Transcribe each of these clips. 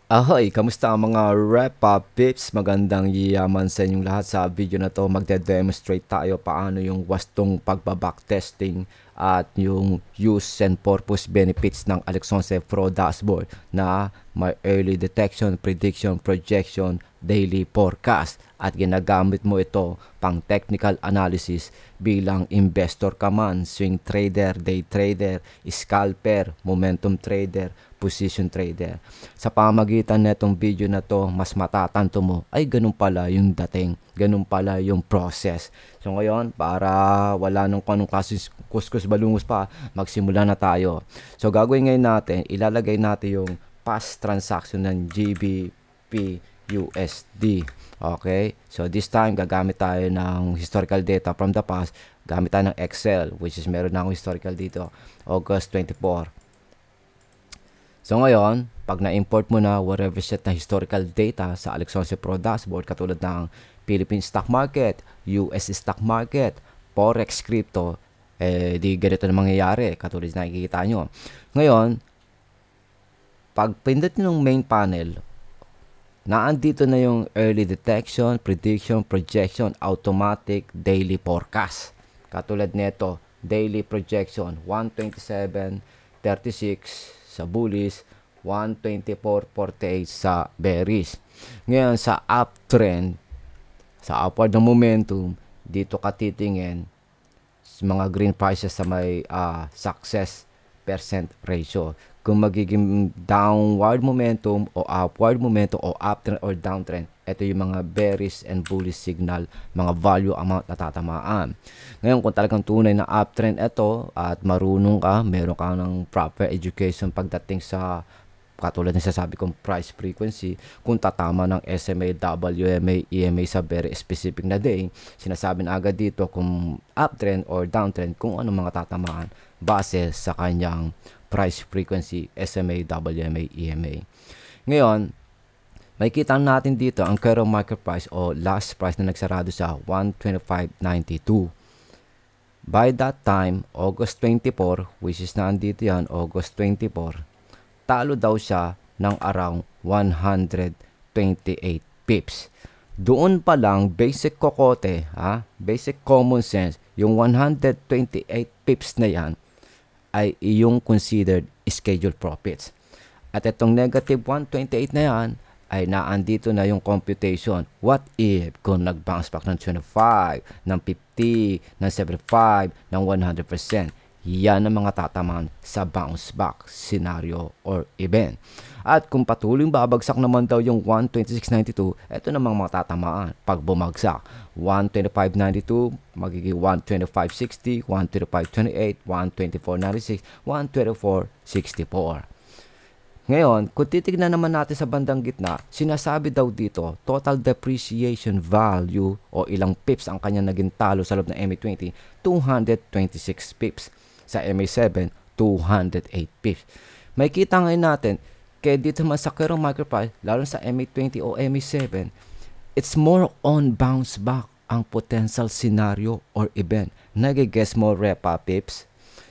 Ahoy! Kamusta ang mga wrap-up pips? Magandang yaman sa inyong lahat. Sa video na to, magde-demonstrate tayo paano yung wastong pagbaback-testing at yung use and purpose benefits ng Alex 11 Pro Dashboard na may early detection, prediction, projection, daily forecast at ginagamit mo ito pang technical analysis bilang investor ka man, swing trader, day trader, scalper, momentum trader, position trader. Sa pamagitan nitong video na to, mas matatanto mo, ay ganun pala yung dating, ganun pala yung process. So ngayon, para wala nung kanong kasus kuskus balungus pa, magsimula na tayo. So gagawin ngayon natin, ilalagay natin yung past transaction ng GBP USD. Okay? So this time, gagamit tayo ng historical data from the past. Gamit tayo ng Excel, which is meron na akong historical dito. August 24. So ngayon, pag na-import mo na whatever set na historical data sa Alex 11 Pro Dashboard, katulad ng Philippine Stock Market, US Stock Market, Forex, Crypto, di ganito na mangyayari, katulad na nakikita nyo. Ngayon, pag pindot nyo ng main panel, naandito na yung early detection, prediction, projection, automatic, daily forecast. Katulad nito, daily projection, 127.36 sa bullish, 124.48 sa bearish. Ngayon, sa uptrend, sa upward na momentum, dito ka titingin sa mga green prices sa may success percent ratio. Kung magiging downward momentum o upward momentum o uptrend or downtrend, ito yung mga bearish and bullish signal, mga value amount na tatamaan. Ngayon, kung talagang tunay na uptrend ito at marunong ka, meron ka ng proper education pagdating sa katulad ng sasabi kong price frequency, kung tatama ng SMA, WMA, EMA sa very specific na day, sinasabi na agad dito kung uptrend or downtrend, kung ano mga tatamaan base sa kanyang price frequency, SMA, WMA, EMA. Ngayon, makikita natin dito ang current market price o last price na nagsarado sa 125.92. By that time, August 24, which is nandito yan, August 24, talo daw siya ng around 128 pips. Doon pa lang, basic kokote, basic common sense, yung 128 pips na yan ay iyong considered scheduled profits. At itong negative 128 na yan ay naandito na yung computation. What if kung nag-bounce back ng 25, ng 50, ng 75, ng 100%? Yan ang mga tatamaan sa bounce back scenario or event. At kung patuloy babagsak naman daw yung 126.92, ito namang mga tatamaan. Pag bumagsak, 125.92, magiging 125.60, 125.28, 124.96, 124.64. Ngayon, kung titignan naman natin sa bandang gitna, sinasabi daw dito, total depreciation value o ilang pips ang kanya naging talo sa loob ng MA20, 226 pips. Sa MA7, 208 pips. May kita ngayon natin, kaya dito naman sa current market price, lalo sa MA20 o MA7, it's more on bounce back ang potential scenario or event. Nag-guess mo, Repa Pips?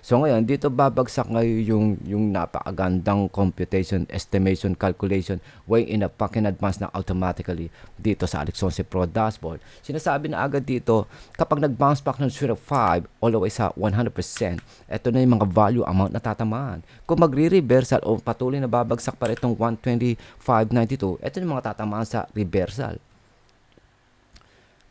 So ngayon, dito babagsak ngayon yung napakagandang computation, estimation, calculation, way in a fucking advance na automatically dito sa Alex 11 Pro Dashboard. Sinasabi na agad dito, kapag nag-bounce back ng 05 all the way sa 100%, ito na yung mga value amount na tatamaan. Kung magre-reversal o patuloy na babagsak pa rin itong 125.92, ito yung mga tatamaan sa reversal.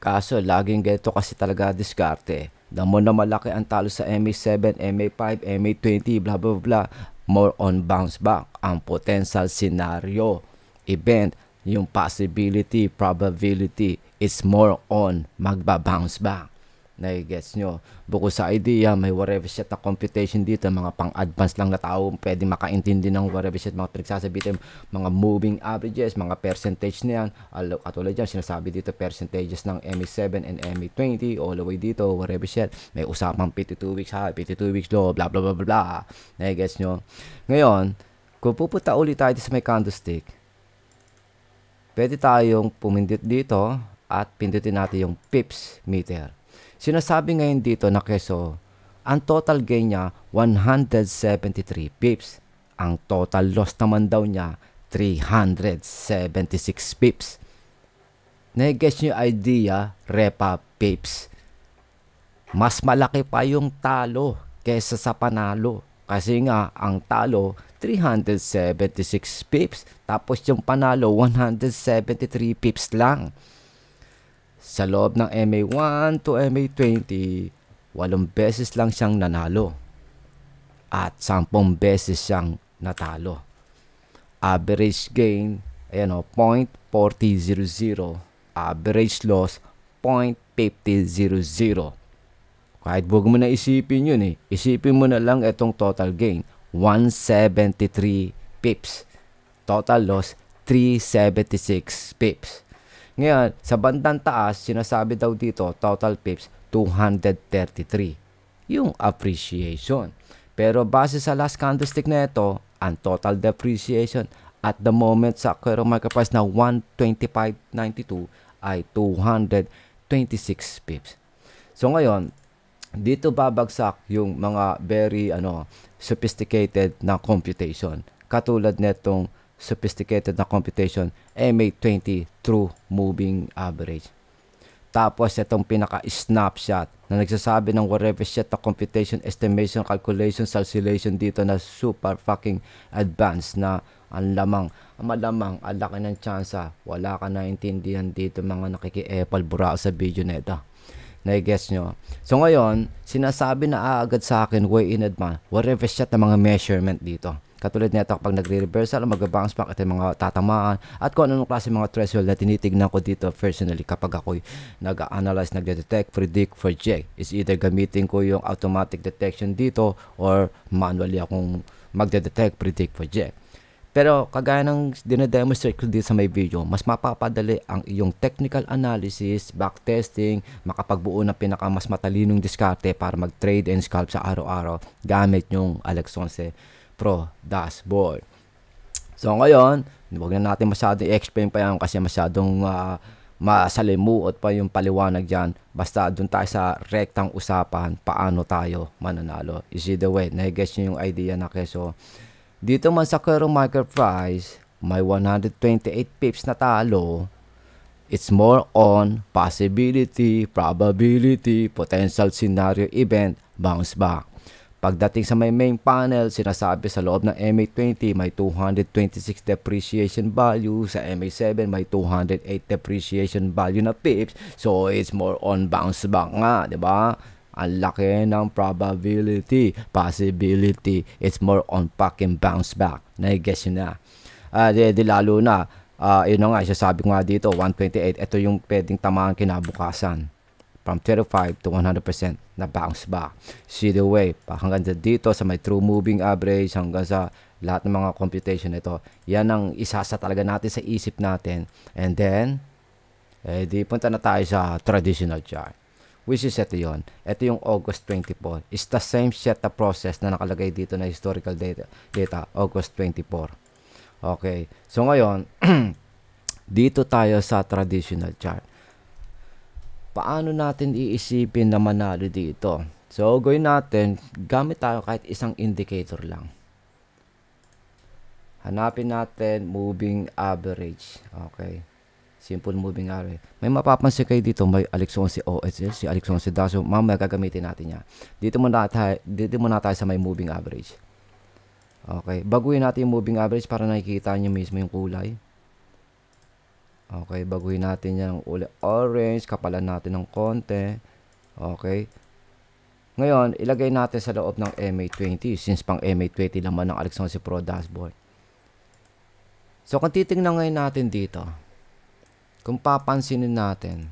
Kaso, laging ganito kasi talaga diskarte. The more na malaki ang talo sa MA7, MA5, MA20, blah blah blah, more on bounce back ang potential scenario, event, yung possibility, probability, is more on magba-bounce back. Nai-gets nyo? Bukod sa idea, may whatever shit na computation dito, mga pang-advance lang na tao, pwede makaintindi ng whatever shit, mga pinagsasabitin, mga moving averages, mga percentage na yan. Katulad dyan, sinasabi dito, percentages ng MA7 and MA20, all the way dito, whatever shit. May usapang 52 weeks high, 52 weeks low, blah blah blah blah blah. Nai-gets nyo? Ngayon, kung pupunta ulit tayo sa may candlestick, pwede tayong pumindit dito at pindutin natin yung pips meter. Sinasabi ngayon dito na keso, ang total gain niya 173 pips. Ang total loss naman daw niya 376 pips. Nai-guess nyo yung idea, repa pips. Mas malaki pa yung talo kesa sa panalo. Kasi nga, ang talo, 376 pips. Tapos yung panalo, 173 pips lang. Sa loob ng MA1 to MA20, 8 beses lang siyang nanalo. At 10 beses siyang natalo. Average gain, ayan o, 0.4000. Average loss, 0.5000. Kahit huwag mo na isipin yun eh. Isipin mo na lang itong total gain. 173 pips. Total loss, 376 pips. Ngayon, sa bandang taas, sinasabi daw dito, total pips, 233. Yung appreciation. Pero base sa last candlestick na ito, ang total depreciation at the moment sa Quero market price na 125.92 ay 226 pips. So ngayon, dito babagsak yung mga very sophisticated na computation. Katulad netong sophisticated na computation MA20 true moving average. Tapos itong pinaka-snapshot na nagsasabi ng whatever set na computation, estimation, calculation, calculation dito na super fucking advanced na malamang, ang laki ng tsansa. Wala ka naintindihan dito mga nakiki-epal burao sa video nito. Na-guess nyo? So ngayon, sinasabi na agad sa akin way in advance, whatever set na mga measurement dito. Katulad nito kapag nagre-reversal, mag-bounce back at mga tatamaan at kung anong klase mga threshold na tinitignan ko dito personally kapag ako'y nag-analyze, nag-detect, predict, project. Is either gamitin ko yung automatic detection dito or manually akong magde-detect, predict, project. Pero kagaya ng dinedemonstrate ko dito sa may video, mas mapapadali ang iyong technical analysis, backtesting, makapagbuo ng pinakamas matalinong diskarte para mag-trade and scalp sa araw-araw gamit yung Alex 11 Pro dashboard. So ngayon, huwag na natin masyadong i-explain pa yan kasi masyadong masalimuot pa yung paliwanag dyan. Basta dun tayo sa rektang usapan, paano tayo mananalo. Is either way, na-guess nyo yung idea na keso. Dito man sa Quero market price, may 128 pips na talo. It's more on possibility, probability, potential scenario event, bounce back. Pagdating sa may main panel, sinasabi sa loob ng MA20 may 226 depreciation value, sa MA7 may 208 depreciation value na pips. So it's more on bounce back nga, 'di ba? Ang laki ng probability, possibility, it's more on fucking bounce back. Na-guess yun na. Lalo na, yun na nga, isasabi ko nga dito, 128, ito yung pwedeng tamaan kinabukasan. From 35 to 100% na bounce back. See the way, hanggang dito sa may true moving average, hanggang sa lahat ng mga computation ito. Yan ang isasa talaga natin sa isip natin. And then, di punta na tayo sa traditional chart. Which is ito yun. Ito yung August 24. It's the same set na process na nakalagay dito na historical data August 24. Okay. So ngayon, dito tayo sa traditional chart. Paano natin iisipin na manalo dito? So, gawin natin, gamit tayo kahit isang indicator lang. Hanapin natin moving average. Okay. Simple moving average. May mapapansin kayo dito, may Alex 11 OSL, si Alex 11 Daso. Mamaya gagamitin natin yan. Dito muna tayo sa may moving average. Okay. Baguhin natin yung moving average para nakikita nyo mismo yung kulay. Okay. Baguhin natin yung orange. Kapalan natin ng konti. Okay. Ngayon, ilagay natin sa loob ng MA20 since pang MA20 naman ng Alex 11 Pro dashboard. So, kung titingnan ngayon natin dito, kung papansinin natin,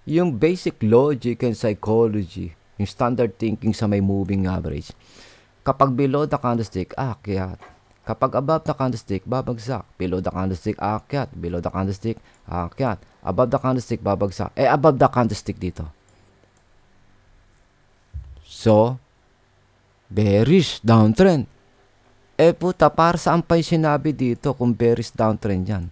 yung basic logic and psychology, yung standard thinking sa may moving average, kapag below the candlestick, aakyat. Kapag above the candlestick, babagsak. Below the candlestick, aakyat. Below the candlestick, aakyat. Above the candlestick, babagsak. Above the candlestick dito. So, bearish downtrend. Puta, para saan pa yung sinabi dito kung bearish downtrend yan?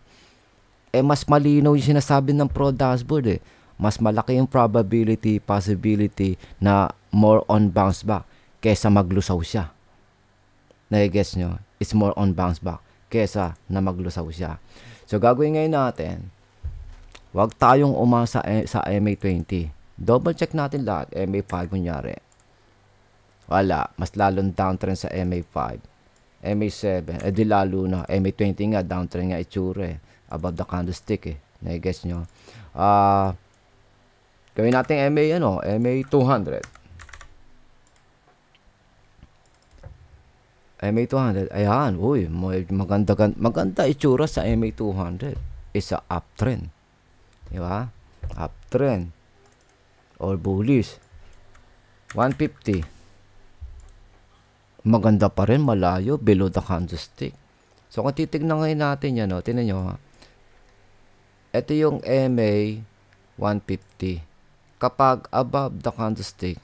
Mas malinaw yung sinasabi ng Pro dashboard Mas malaki yung probability, possibility na more on bounce back kaysa maglusaw siya. Na-guess nyo? It's more on bounce back kesa na maglusaw siya. So gagawin ngayon natin, wag tayong umasa sa MA20. Double check natin lahat. MA5 kunyari. Wala. Mas lalong downtrend sa MA5. MA7. Di lalo na. MA20 nga. Downtrend nga itsura above the candlestick Nai-guess nyo. Gawin natin MA200. MA200. Ayan. Uy. Maganda itsura sa MA200. Isa uptrend. Diba? Uptrend. Or bullish. 150. Maganda pa rin, malayo, below the candlestick. So, kung titignan ngayon natin yan, tingnan nyo, ito yung MA 150. Kapag above the candlestick,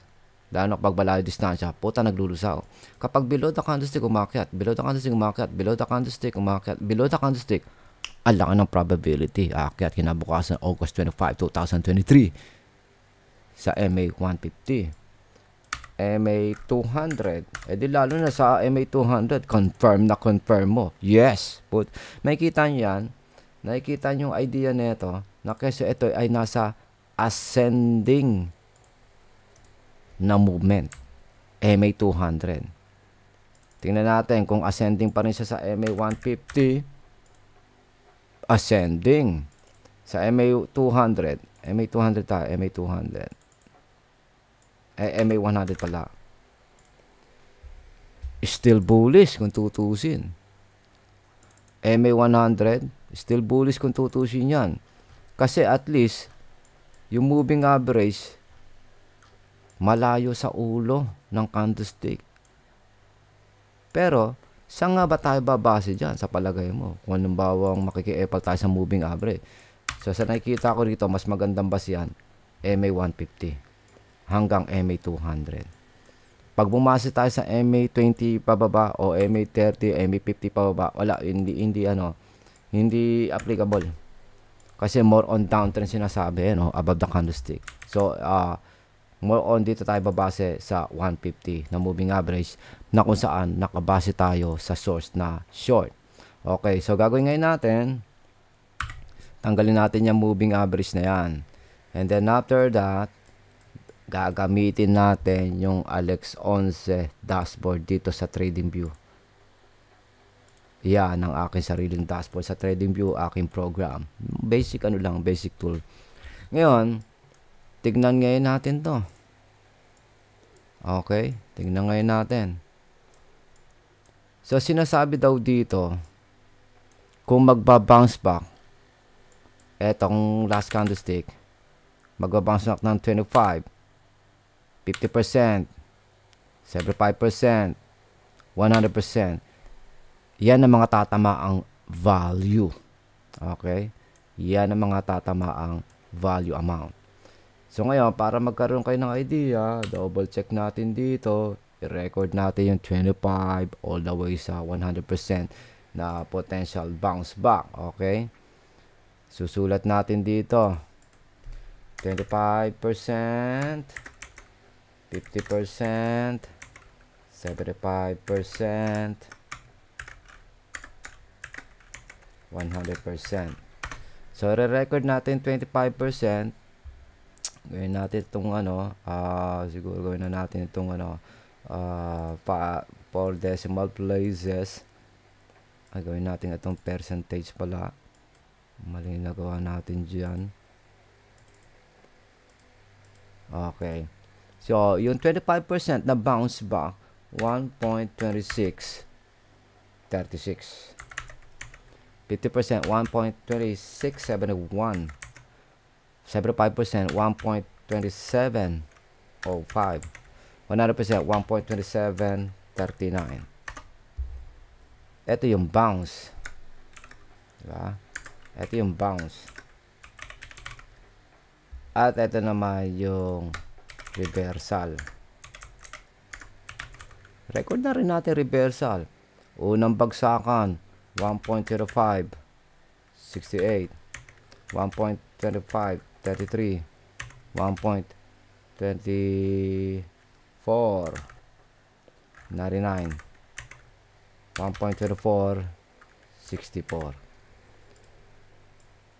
lalo kapag malayo distansya, puta naglulusaw. Kapag below the candlestick, umakyat, below the candlestick, umakyat, below the candlestick, umakyat, below the candlestick, ang laki ng probability. Aakyat kinabukasan August 25, 2023. Sa MA 150. MA 200. Di lalo na sa MA 200, confirm mo. Yes. But makikita nyo yan. Nakikita nyo yung idea nito na kasi ito ay nasa ascending na movement. MA 200. Tingnan natin kung ascending pa rin siya sa MA 150. Ascending. Sa MA 200. MA 200 tayo. MA 200. MA 100 pala. Still bullish kung tutusin. MA 100, still bullish kung tutusin yan. Kasi at least, yung moving average, malayo sa ulo ng candlestick. Pero, saan nga ba tayo babase dyan sa palagay mo? Kung bawang makiki-epal tayo sa moving average. So, sa nakikita ko rito, mas magandang basihan, MA 150. Hanggang MA 200. Pag bumase tayo sa MA 20 pababa o MA 30, MA 50 pababa, wala, hindi applicable. Kasi more on downtrend sinasabi, above the candlestick. So, more on dito tayo babase sa 150 na moving average na kung saan nakabase tayo sa source na short. Okay, so gagawin ngayon natin, tanggalin natin yung moving average na yan. And then after that, gagamitin natin yung Alex 11 dashboard dito sa TradingView. Yan ang aking sariling dashboard sa TradingView, aking program. Basic basic tool. Ngayon, tignan ngayon natin to. Okay, tignan ngayon natin. So, sinasabi daw dito, kung magbabounce back, etong last candlestick, magbabounce back ng 25, 50%, 75%, 100%. Yan ang mga tatamaang value. Okay? Yan ang mga tatamaang value amount. So ngayon, para magkaroon kayo ng idea, double check natin dito. I-record natin yung 25 all the way sa 100% na potential bounce back. Okay? Susulat natin dito. 25%, 50%, 75%, 100%. So, re-record natin 25%. Gawin natin itong siguro gawin na natin itong 4 decimal places. Gawin natin itong percentage pala. Mali na gawa natin dyan. Okay. So, yung 25% na bounce back, 1.2636. 50%, 1.2671. 75%, 1.2705. 100%, 1.2739. Ito yung bounce. Diba? Ito yung bounce. At ito naman yung reversal. Record na rin natin reversal. Unang bagsakan, 1.05, 68, 1.25, 33, 1.24, 99, 1.24, 64.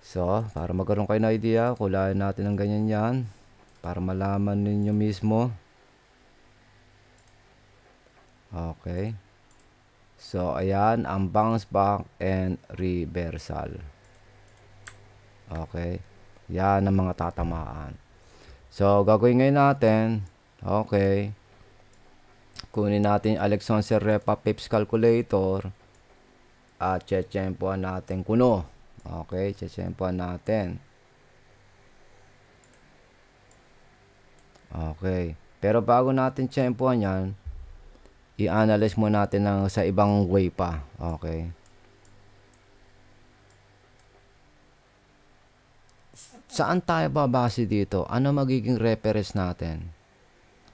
So, para magkaroon kayo ng idea, kulayan natin ng ganyan yan. Para malaman ninyo mismo. Okay. So, ayan, ang bounce back and reversal. Okay. Yan ang mga tatamaan. So, gagawin ngayon natin. Okay. Kunin natin yung Alexander Repa Pips Calculator. At chechempoan natin kuno. Okay, chechempoan natin. Okay. Pero bago natin chempoan yan, i-analyze mo natin sa ibang way pa. Okay. Saan tayo babase dito? Ano magiging reference natin?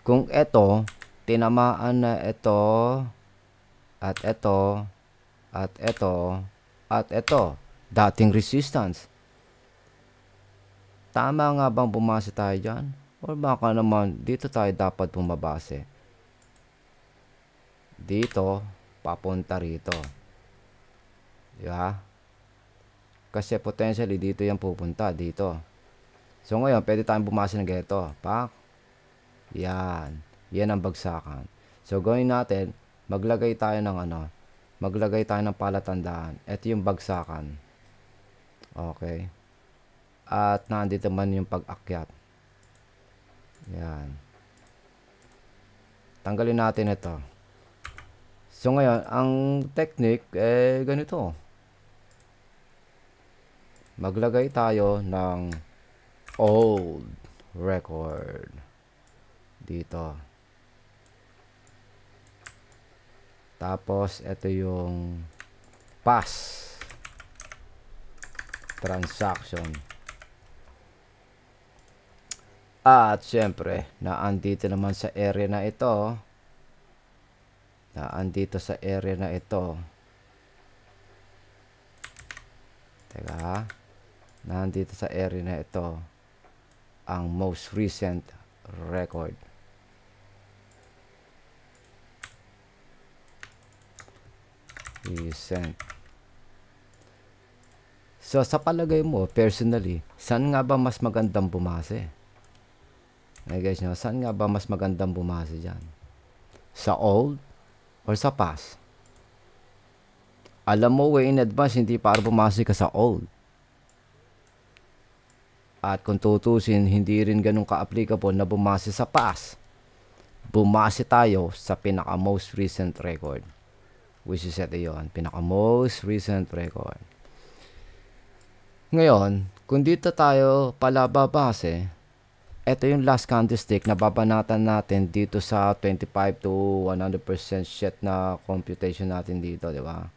Kung ito, tinamaan na ito, at ito, at ito, at ito, dating resistance. Tama nga bang bumase tayo dyan? O baka naman, dito tayo dapat bumabase. Dito, papunta rito. Diba? Kasi potentially, dito yan pupunta, dito. So ngayon, pwede tayong bumase ng ganito. Pak. Yan. Yan ang bagsakan. So gawin natin, maglagay tayo ng maglagay tayo ng palatandaan. Ito yung bagsakan. Okay. At nandito man yung pag-akyat. Yan. Tanggalin natin ito. So ngayon, ang technique, ganito. Maglagay tayo ng old record. Dito. Tapos, ito yung past transaction. At, syempre, naandito naman sa area na ito. Naandito sa area na ito. Teka. Naandito sa area na ito. Ang most recent record. Recent. So, sa palagay mo, personally, saan nga ba mas magandang bumase? Guys, no? Saan nga ba mas magandang bumase dyan? Sa old or sa past? Alam mo, way in advance, hindi para bumase ka sa old. At kung tutusin, hindi rin ganun ka-applicable na bumase sa past. Bumase tayo sa pinaka-most recent record. Which is ito yun. Pinaka-most recent record. Ngayon, kung dito tayo pala babase, ito yung last candlestick na babanatan natin dito sa 25 to 100% set na computation natin dito, di ba?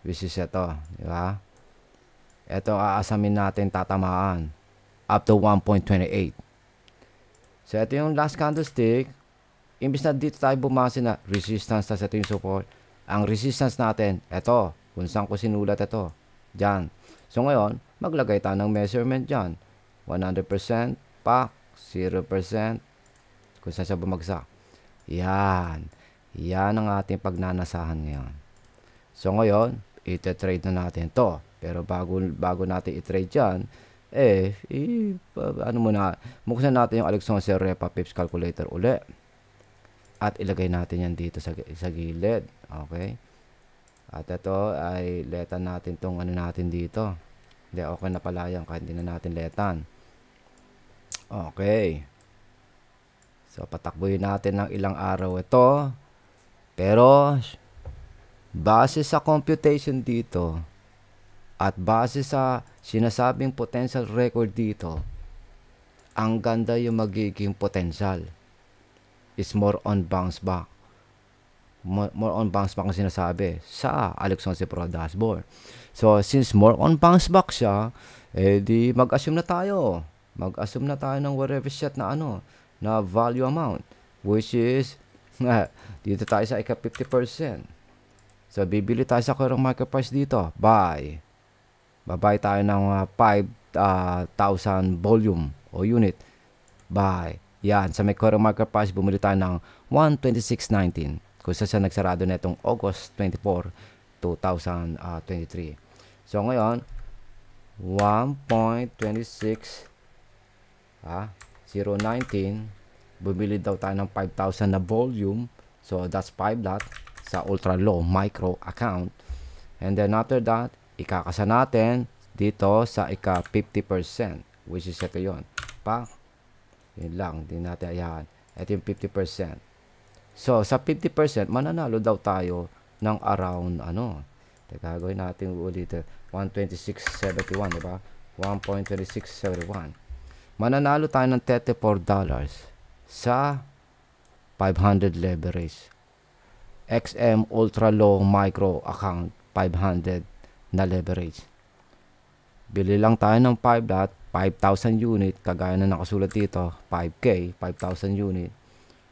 Which is ito, di ba? Ito aasamin natin tatamaan up to 1.28. So, ito yung last candlestick. Imbis na dito tayo bumase na resistance, tas ito yung support. Ang resistance natin, ito. Kung saan ko sinulat ito. Diyan. So, ngayon, maglagay tayo ng measurement dyan. 100%, pak, 0%, kung saan siya bumagsak. Yan. Yan ang ating pagnanasahan ngayon. So, ngayon, iti-trade na natin to. Pero bago natin i-trade yan, ano muna, buksan natin yung Alexander Repa Pips Calculator uli. At ilagay natin yan dito sa gilid. Okay? At ito ay letan natin tong ano natin dito. Hindi, okay na pala yan kahit hindi na natin letan. Okay. So, patakbuhin natin ng ilang araw ito. Pero, base sa computation dito, at base sa sinasabing potential record dito, ang ganda yung magiging potential. Is more on bounce back. More on bounce back ang sinasabi sa Alexander Pro dashboard. So, since more on bounce back siya, di mag-assume na tayo. Mag-assume na tayo ng whatever set na na value amount. Which is, dito tayo sa ika 50%. So, bibili tayo sa current market price dito. Buy. Babay tayo ng 5,000 volume o unit. Buy. Yan. Sa may current market price, bumili tayo ng 126.19. Kung saan nagsarado na itong August 24, 2023. So ngayon 1.26 019, bumili daw tayo ng 5,000 na volume. So that's 5 lot sa ultra low micro account. And then after that, ikakasa natin dito sa ika 50%, which is ito yon. Yun lang, hindi natin ayan. Ito yung 50%. So sa 50%, mananalo daw tayo ng around teka, gawin natin ulit 126.71, diba? 1.2671. Mananalo tayo ng $34 sa 500 leverage. XM ultra low micro account 500 na leverage. Bili lang tayo ng 5 lot, 5,000 unit, kagaya na nakasulat dito, 5K, 5,000 unit.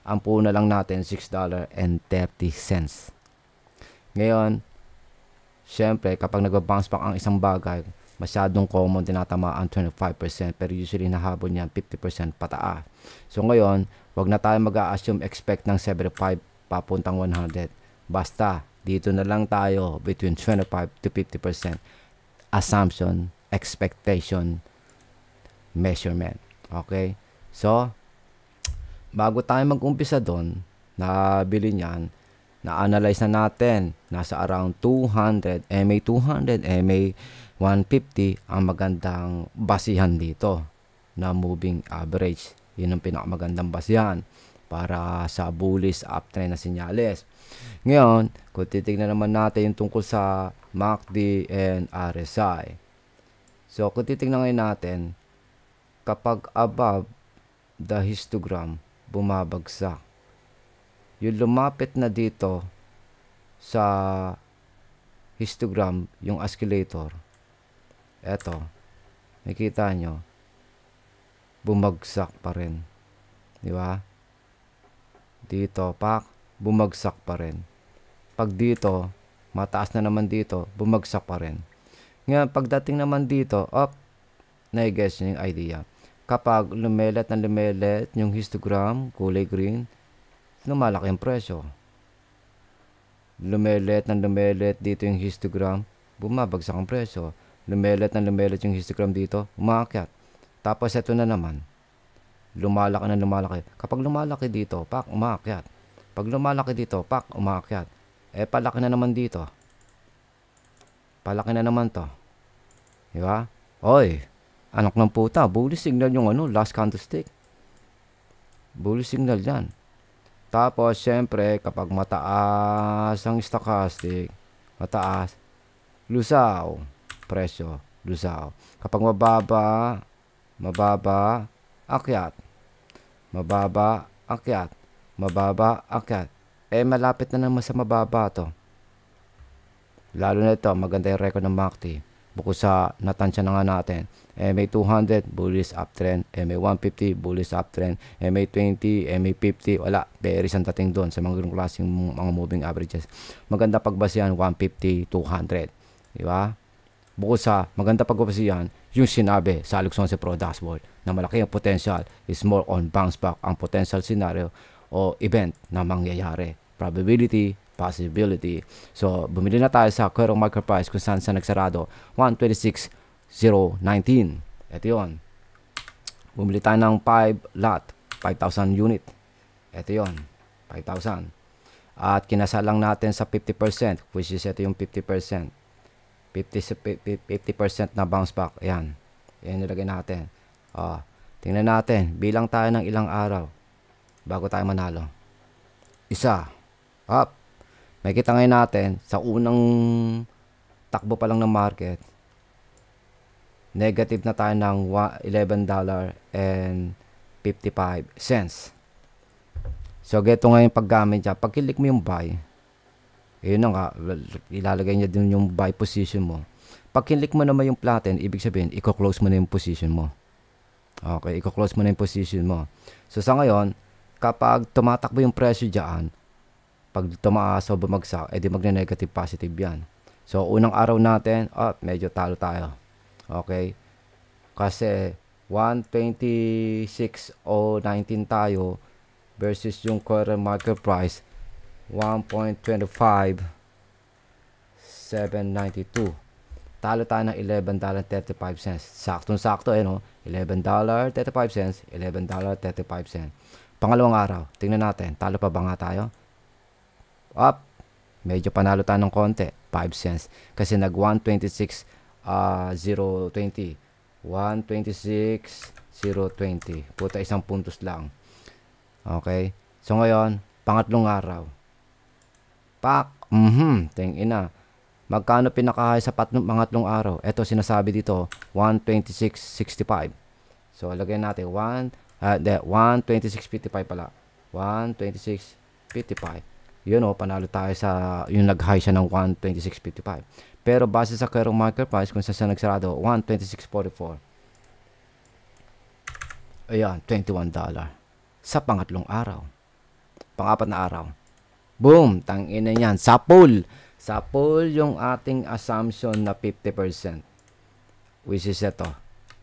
Ang puna lang natin $6.30. Ngayon, syempre, kapag nag-bounce back ang isang bagay, masyadong common, tinatamaan 25%, pero usually nahabol niyan 50% pataas. So ngayon, wag na tayo mag-a-assume expect ng 75 papuntang 100. Basta, dito na lang tayo between 25 to 50% assumption, expectation, measurement. Okay? So, bago tayo mag-umpisa doon, nabili niyan, na-analyze na natin, nasa around 200, MA 200, MA 150 ang magandang basihan dito na moving average. Yun ang pinakamagandang basihan para sa bullish uptrend na senyales. Ngayon, kung titignan naman natin yung tungkol sa MACD and RSI. So, kung titignan ngayon natin, kapag above the histogram, bumabagsak. Yung lumapit na dito sa histogram, yung oscillator, eto, nakikita nyo, bumagsak pa rin. Di ba? Dito, bumagsak pa rin. Pag dito, mataas na naman dito, bumagsak pa rin. Ngayon, pagdating naman dito, na-guess nyo yung idea. Kapag lumelet na lumelet yung histogram, kulay green, lumalaki ang presyo. Lumelet na lumelet dito yung histogram, bumabagsak ang presyo. Lumelet na lumelet yung histogram dito, umaakyat. Tapos ito na naman, lumalaki na lumalaki. Kapag lumalaki dito, umaakyat. Pag lumalaki dito, umaakyat. Palaki na naman dito. Palaki na naman to. Diba? Oy, anak ng puta, bullish signal yung last candlestick. Bullish signal yan. Tapos, syempre, kapag mataas ang stochastic, mataas, lusaw, presyo, lusaw. Kapag mababa, akyat. Mababa, akyat. Mababa, akyat. Malapit na naman sa mababa to. Lalo na ito, maganda yung record ng MACD. Bukod sa natansya na nga natin, MA 200, bullish uptrend. MA 150, bullish uptrend. MA 20, MA 50, wala. Bearish ang dating doon sa mga ganung klaseng mga moving averages. Maganda pagbasihan, 150, 200. Diba? Bukod sa maganda pagbasihan, yung sinabi sa Alex Sonce Pro Dashboard na malaki ang potential is more on bounce back ang potential scenario o event na mangyayari. Probability, possibility. So, bumili na tayo sa current market price kung saan sa nagsarado 126.019. Ito yun. Bumili tayo ng 5 lot, 5,000 unit. Ito yun, 5,000. At kinasal lang natin sa 50%, which is ito yung 50%. 50% na bounce back. Ayan. Ayan nilagay natin. Tingnan natin. Bilang tayo ng ilang araw bago tayo manalo. Isa. Up. Makikita ngayon natin, sa unang takbo pa lang ng market, negative na tayo ng $11.55. So, geto ngayon paggamit niya. Pag kilik mo yung buy, yun na nga, ilalagay niya din yung buy position mo. Pag kilik mo naman yung flatten, ibig sabihin, i-close mo na yung position mo. Okay, i-close mo na yung position mo. So, sa ngayon, kapag tumatakbo yung presyo dyan, pag tumaas o bumagsak, edi magne-negative positive yan. So, unang araw natin, medyo talo tayo. Okay? Kasi, 126.019 tayo versus yung current market price, 1.25 792. Talo tayo ng $11.35. Saktong-sakto no? $11.35, $11.35. Pangalawang araw, tingnan natin, talo pa ba nga tayo? Up, medyo panalo tayo ng konti, 5 cents. Kasi nag 126, 020. 126, 020. Puta, isang puntos lang. Okay? So ngayon, pangatlong araw. Pak, tingin na. Magkano pinaka-high sa pangatlong araw? Ito sinasabi dito, 126.65. So lagay natin 126.55 pala. 126.55. Yun panalo tayo sa yung nag-high siya ng 126.55. Pero base sa current market price kung saan nagsarado, 126.44. Ayan, $21 sa pangatlong araw. Pangapat na araw. Boom, tangina niyan. Sa pool yung ating assumption na 50%. Which is ito.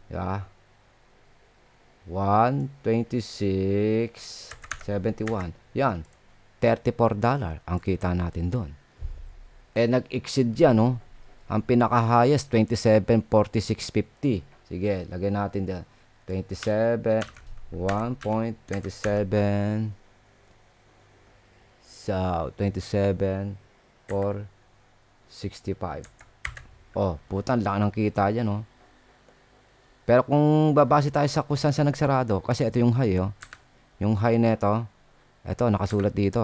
Yeah. 126.71. Yan. $34 ang kita natin doon. Nag-exceed yan, no? Ang pinaka-highest, 27.4650. Sige, lagay natin dyan. 1.27 sa 27.65. Putang laki ng kita dyan, no? Pero kung babase tayo sa kung saan sa nagsarado, kasi ito yung high, yung high neto, ito, nakasulat dito.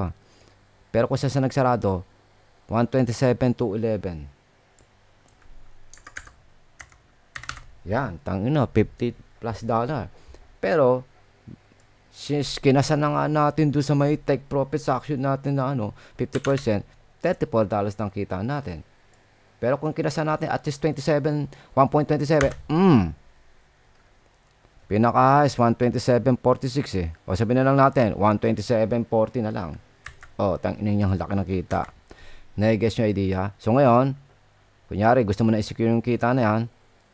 Pero kung saan sa nagsarado, 127.211. Yan, tangina, $50+ dollar. Pero, since kinasa na nga natin doon sa may take profit sa action natin na 50%, $34 lang kita natin. Pero kung kinasa natin at least 1.27, pinaka-highest 127.46 O sabihin na lang natin, 127.40 na lang. Tangina niyang laki ng kita. Na-guess nyo idea? So ngayon, kunyari gusto mo na i-secure yung kita na yan,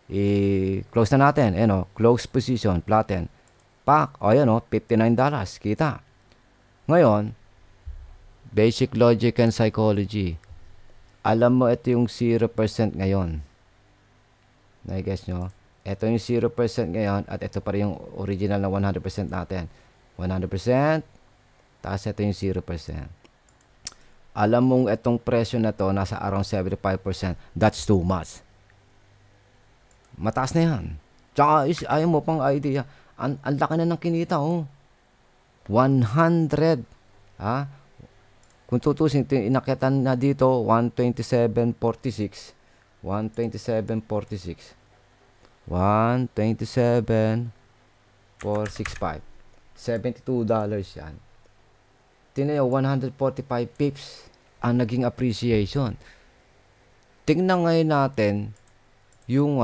i-close na natin. Close position, flatten. Pak, ayan $59 kita. Ngayon, basic logic and psychology. Alam mo ito yung 0% ngayon. Na-guess nyo? Ito yung 0% ngayon at ito pa rin yung original na 100% natin. 100%, tapos ito yung 0%. Alam mong itong presyo na to nasa around 75%. That's too much. Mataas na yan. Tsaka ayaw mo pang idea. Ang laki na ng kinita 100. Kung tutusin, inakyatan na dito 127.46. 127.46. 127.465. $72 yan. Tinayo 145 pips ang naging appreciation. Tingnan ngayon natin yung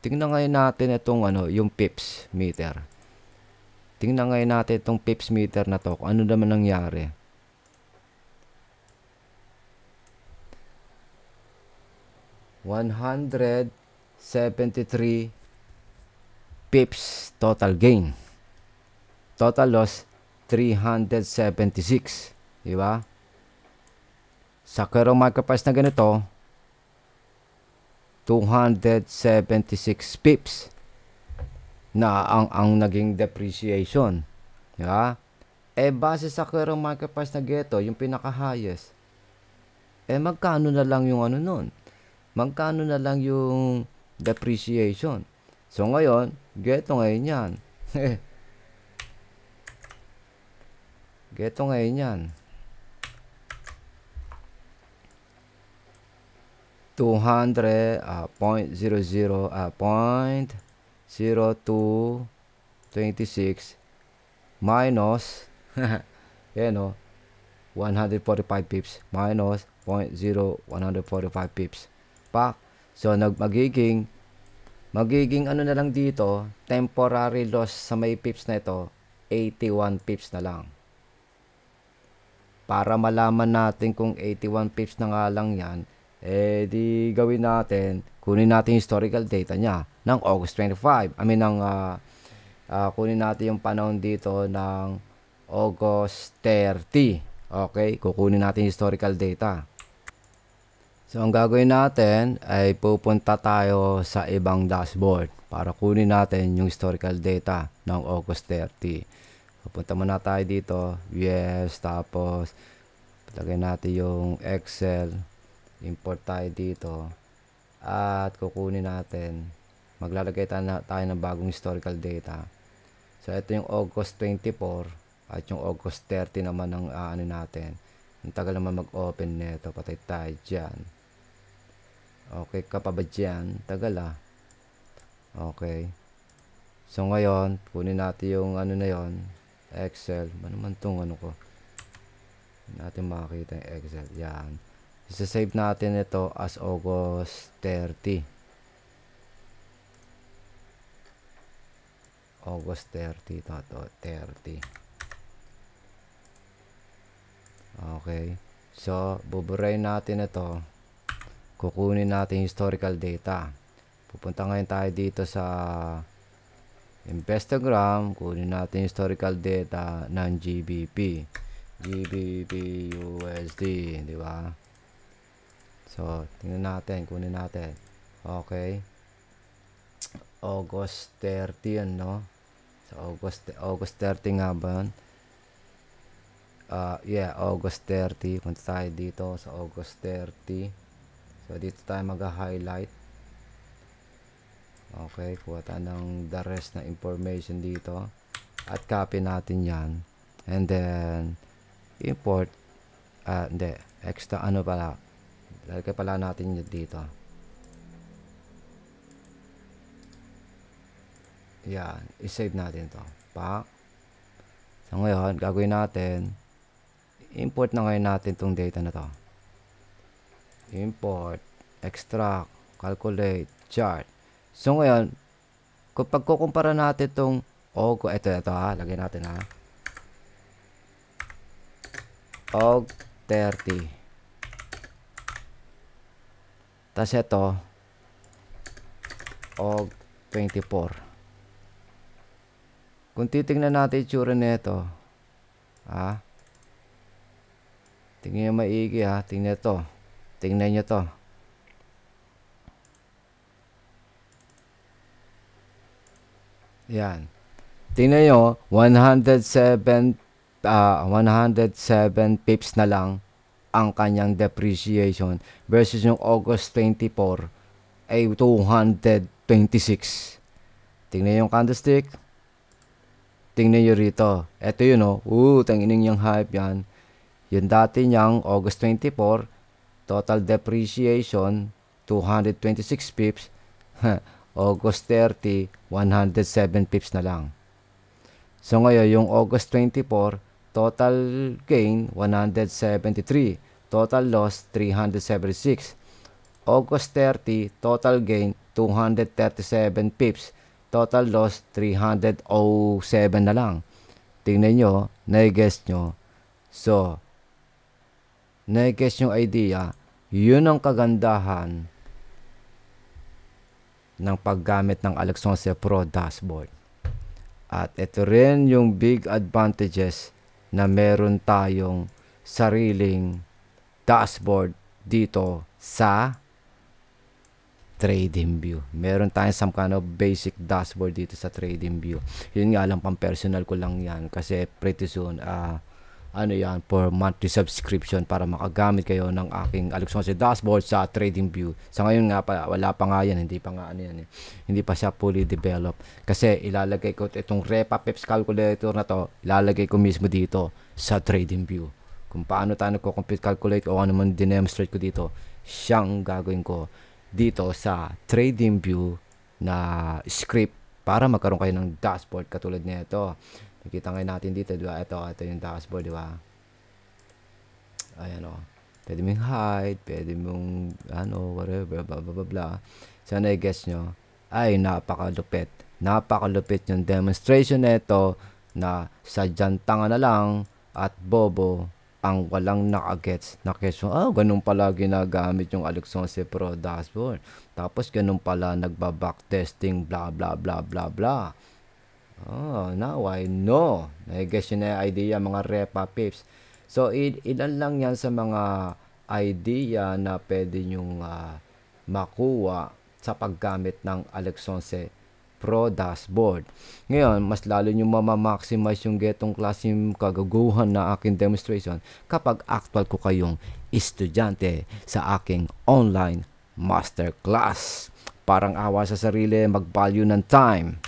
tingnan ngayon natin itong yung pips meter. Tingnan ngayon natin itong pips meter na to, kung ano naman nangyari. $173 pips total gain. Total loss 376, di ba? Sa current market price na ganito, 276 pips na ang naging depreciation. Di ba? Base sa current market price na geto, yung pinaka-highest, magkano na lang yung nun? Magkano na lang yung depreciation? So ngayon, geto ngayon yan. Geto ngayon yan. 200.0226 minus 145 pips minus 0.0145 pips. So magiging ano na lang dito, temporary loss sa may pips na ito, 81 pips na lang. Para malaman natin kung 81 pips na nga lang yan, di gawin natin, kunin natin historical data niya ng August 25. Kunin natin yung panahon dito ng August 30. Okay, kukunin natin historical data. So, ang gagawin natin ay pupunta tayo sa ibang dashboard para kunin natin yung historical data ng August 30. Pupunta muna tayo dito. Yes, tapos lagay natin yung Excel. Import tayo dito. At kukunin natin. Maglalagay tayo ng bagong historical data. So, ito yung August 24 at yung August 30 naman ang ano natin. Ang tagal naman mag-open nito. Patay tayo dyan. Okay ka pa ba dyan? Tagal ah. Okay. So ngayon, kunin natin yung ano na yon, Excel. Ano naman tong ano ko? Hindi natin makakita yung Excel. Yan. Isa-save natin ito as August 30. August 30 to 30. Okay. So, buburayin natin ito. Kukunin natin historical data. Pupunta ngayon tayo dito sa Instagram. Kunin natin historical data ng GBP. GBP USD, di ba? So, tingnan natin, kunin natin. Okay. August 30 yan, no? So, August 30 nga ba yun? Yeah, August 30. Punta tayo dito sa August 30. So, dito tayo mag-highlight. Okay, kuha tayo ng the rest na information dito. At copy natin yan. And then, import. Hindi. Extra ano pala. Lalagay pala natin yun dito. Yan. I-save natin to. Pa. So, ngayon, gagawin natin. Import na ngayon natin tong data na to. Import, extract, calculate, chart. So ngayon, kung pagkukumpara natin itong ito ha, lagay natin ha. Og 30. Tapos ito, og 24. Kung titingnan natin yung tsura nito, ha? Tingnan nyo maigi ha, tingnan ito. Tingnan nyo to. Yan. Tingnan nyo, 107 pips na lang ang kanyang depreciation versus yung August 24 ay 226. Tingnan yung candlestick. Tingnan nyo rito. Ito yun tangining yung hype yan. Yung dati niyang August 24, total depreciation 226 pips. August 30, 107 pips na lang. So ngayon, yung August 24, total gain 173, total loss 376. August 30, total gain 237 pips, total loss 307 na lang. Tingnan nyo, na-guess nyo. So, na-guess yung idea, yun ang kagandahan ng paggamit ng Alex 11 Pro dashboard. At ito rin yung big advantages na meron tayong sariling dashboard dito sa TradingView. Meron tayong some kind of basic dashboard dito sa TradingView. Yun nga lang, pang personal ko lang yan kasi pretty soon for monthly subscription para makagamit kayo ng aking Alex 11 dashboard sa TradingView. Sa ngayon nga pa, wala pa nga yan, hindi pa nga hindi pa siya fully developed. Kasi ilalagay ko itong Repa Peps calculator na to, ilalagay ko mismo dito sa TradingView. Kung paano tayo nagko-compute calculate o ano man dinemonstrate ko dito, siyang gagawin ko dito sa TradingView na script para magkaroon kayo ng dashboard katulad nito. Nakita ngayon natin dito, di ba? Ito yung dashboard, di ba? Ayan pwede mong hide, pwede mong whatever, blah blah blah blah. Sana i-guess nyo, ay napakalupit yung demonstration nito na sadyang tanga na lang at bobo ang walang nakagets na question. Ganun pala ginagamit yung Alex 11 Pro dashboard, tapos ganun pala nagba-backtesting blah blah blah blah blah. Now I know. I guess yun na idea mga Repa Pips. So, ilan lang yan sa mga idea na pwede nyong makuha sa paggamit ng Alex 11 Pro dashboard. Ngayon, mas lalo nyo mamamaximize yung getong klaseng kagaguhan na aking demonstration kapag actual ko kayong estudyante sa aking online masterclass. Parang awa sa sarili, mag-value ng time.